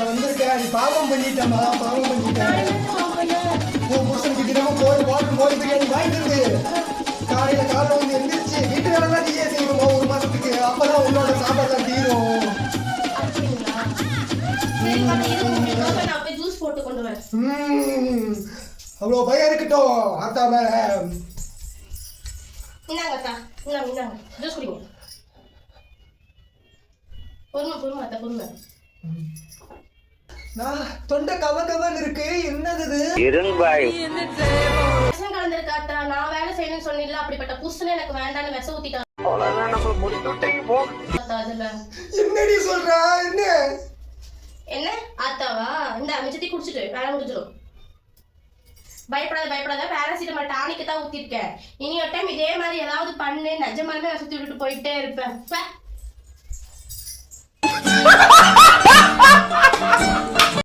நான் வந்திருக்கேன். நீ பாவம் பண்ணிட்டேம்மா, பாவம் பண்ணிட்டேன். உன் புருஷனுக்கு தினமும் கோழி பிரியாணி வாங்கிட்டு காலையில வந்து எந்திரிச்சு வீட்டு வேலைலாம் நீயே செய்யணுமா 1 மாசத்துக்கு. அப்பதான் உன்னோட சாப்பாடு தீரும். அவ்வளோ பயம் இருக்கட்டும் ஆத்தா மேல. தொண்டை கவன் இருக்கு. என்னது நான் வேலை செய்யணும்னு சொன்னீங்களா, அப்படிப்பட்ட புருஷன் எனக்கு வேண்டான்னு விஷ ஊத்திட்டா. என்னடி சொல்றா? என்ன ஆத்தாவா? இந்த அமைச்சத்தை குடிச்சிட்டு வேலை முடிஞ்சிடும். பயப்படாத பேராசிட்டமால் டானிக்கு தான் ஊத்திருக்கேன். இனி ஒரு டைம் இதே மாதிரி ஏதாவது பண்ணு, நிஜமாலுமே நான் சுத்தி விட்டுட்டு போயிட்டே இருப்பேன்.